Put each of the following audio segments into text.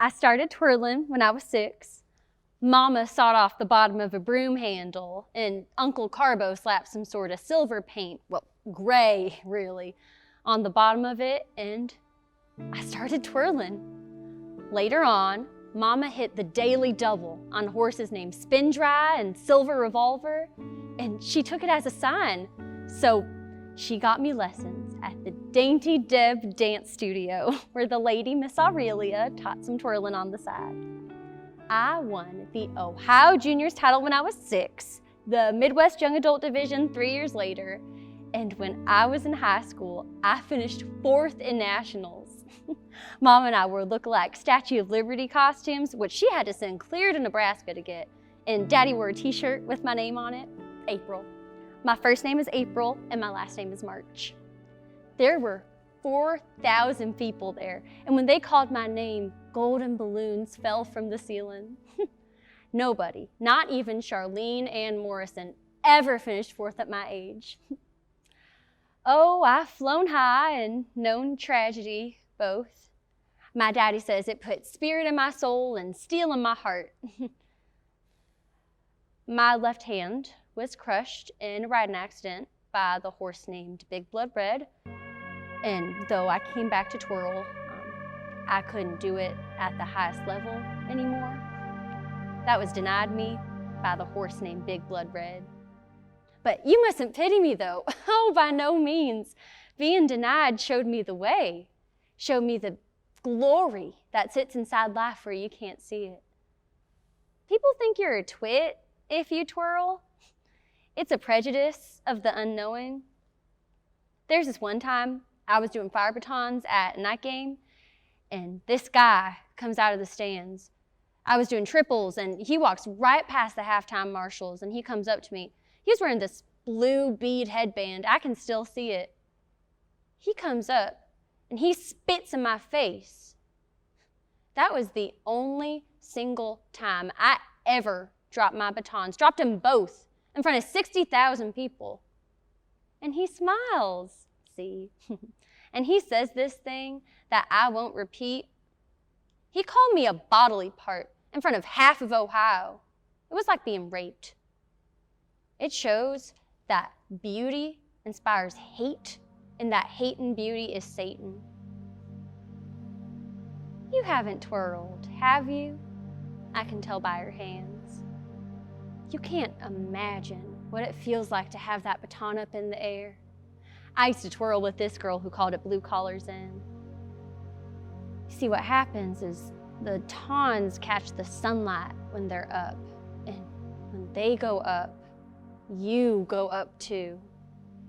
I started twirling when I was 6. Mama sawed off the bottom of a broom handle, and Uncle Carbo slapped some sort of silver paint, well, gray, really, on the bottom of it, and I started twirling. Later on, Mama hit the daily double on horses named Spin Dry and Silver Revolver, and she took it as a sign. So she got me lessons at the Dainty Deb Dance Studio, where the lady, Miss Aurelia, taught some twirling on the side. I won the Ohio Juniors title when I was 6, the Midwest Young Adult Division 3 years later, and when I was in high school, I finished 4th in nationals. Mom and I wore look-alike Statue of Liberty costumes, which she had to send clear to Nebraska to get, and Daddy wore a t-shirt with my name on it, April. My first name is April, and my last name is March. There were 4,000 people there, and when they called my name, golden balloons fell from the ceiling. Nobody, not even Charlene Ann Morrison, ever finished 4th at my age. Oh, I've flown high and known tragedy, both. My daddy says it put spirit in my soul and steel in my heart. My left hand was crushed in a riding accident by the horse named Big Blood Red. And though I came back to twirl, I couldn't do it at the highest level anymore. That was denied me by the horse named Big Blood Red. But you mustn't pity me though. Oh, by no means. Being denied showed me the way, showed me the glory that sits inside life where you can't see it. People think you're a twit if you twirl. It's a prejudice of the unknowing. There's this one time I was doing fire batons at a night game, and this guy comes out of the stands. I was doing triples, and he walks right past the halftime marshals, and he comes up to me. He was wearing this blue bead headband. I can still see it. He comes up, and he spits in my face. That was the only single time I ever dropped my batons, dropped them both in front of 60,000 people. And he smiles, see? And he says this thing that I won't repeat. He called me a bodily part in front of half of Ohio. It was like being raped. It shows that beauty inspires hate, and that hate and beauty is Satan. You haven't twirled, have you? I can tell by your hands. You can't imagine what it feels like to have that baton up in the air. I used to twirl with this girl who called it blue collars in. See, what happens is the batons catch the sunlight when they're up, and when they go up, you go up too.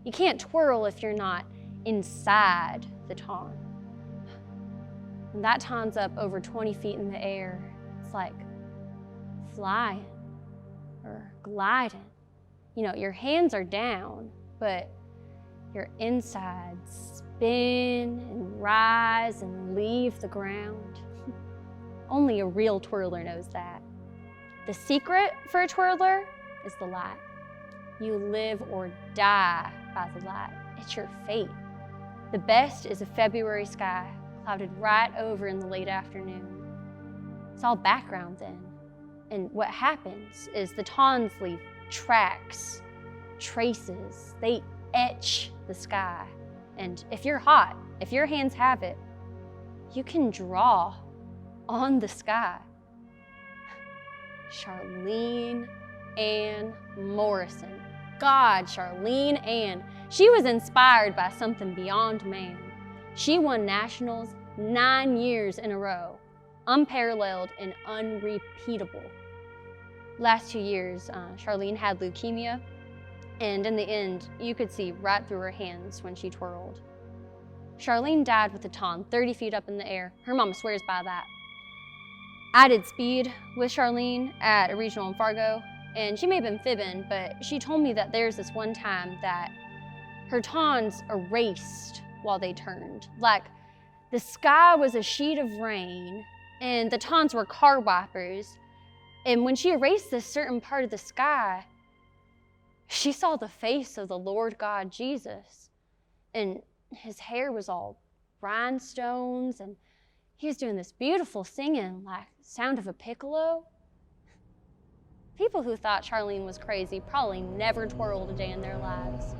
You can't twirl if you're not inside the ton. When that ton's up over 20 feet in the air, it's like flying or gliding. You know, your hands are down, but your insides spin and rise and leave the ground. Only a real twirler knows that. The secret for a twirler is the light. You live or die by the light. It's your fate. The best is a February sky, clouded right over in the late afternoon. It's all background then. And what happens is the tons leave tracks, traces. They etch the sky. And if you're hot, if your hands have it, you can draw on the sky. Charlene Ann Morrison. God, Charlene Ann. She was inspired by something beyond man. She won nationals 9 years in a row, unparalleled and unrepeatable. Last 2 years, Charlene had leukemia, and in the end, you could see right through her hands when she twirled. Charlene died with a ton 30 feet up in the air. Her mama swears by that. I did speed with Charlene at a regional in Fargo, and she may have been fibbing, but she told me that there's this one time that her tons erased while they turned. Like the sky was a sheet of rain, and the tons were car wipers. And when she erased this certain part of the sky, she saw the face of the Lord God Jesus. And his hair was all rhinestones, and He was doing this beautiful singing, like the sound of a piccolo. People who thought Charlene was crazy probably never twirled a day in their lives.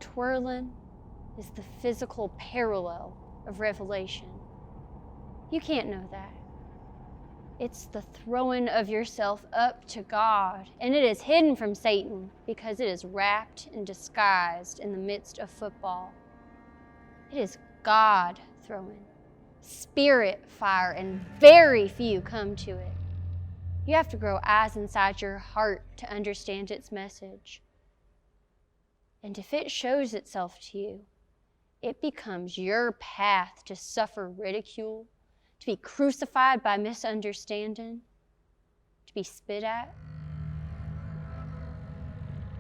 Twirling is the physical parallel of revelation. You can't know that. It's the throwing of yourself up to God, and it is hidden from Satan because it is wrapped and disguised in the midst of football. It is God throwing, spirit fire, and very few come to it. You have to grow eyes inside your heart to understand its message. And if it shows itself to you, it becomes your path to suffer ridicule, to be crucified by misunderstanding, to be spit at.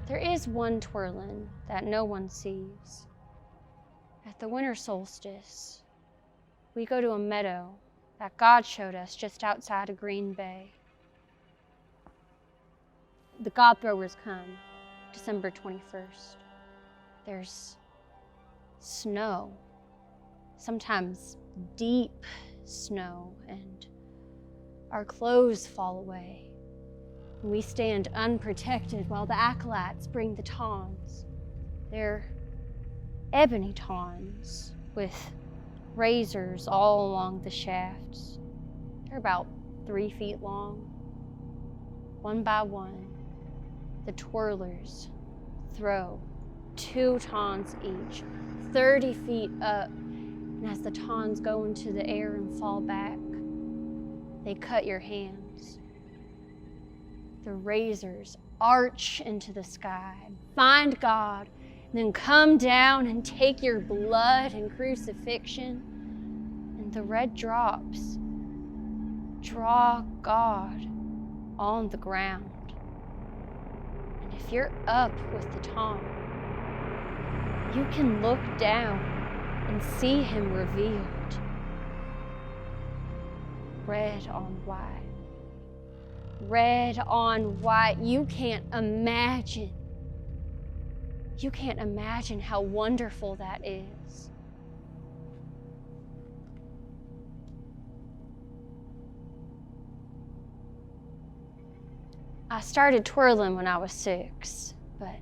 There is one twirling that no one sees. At the winter solstice, we go to a meadow that God showed us just outside of Green Bay. The God throwers come December 21st. There's snow, sometimes deep snow, and our clothes fall away. We stand unprotected while the acolytes bring the tongs. They're ebony tongs with razors all along the shafts. They're about 3 feet long. One by one, the twirlers throw 2 tongs each, 30 feet up. And as the tongs go into the air and fall back, they cut your hands. The razors arch into the sky, find God, and then come down and take your blood and crucifixion. And the red drops draw God on the ground. And if you're up with the tong, you can look down and see him revealed, red on white. Red on white. You can't imagine how wonderful that is. I started twirling when I was 6, but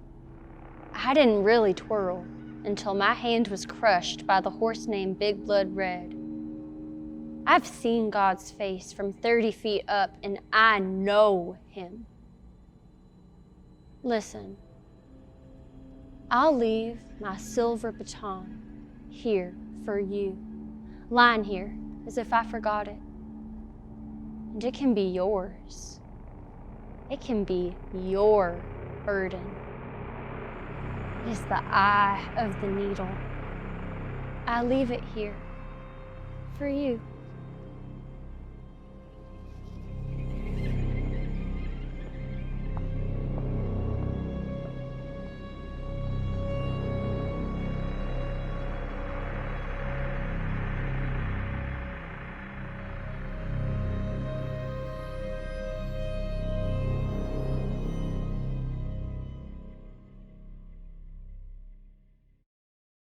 I didn't really twirl until my hand was crushed by the horse named Big Blood Red. I've seen God's face from 30 feet up, and I know him. Listen, I'll leave my silver baton here for you, lying here as if I forgot it. And it can be yours. It can be your burden. It is the eye of the needle. I leave it here for you.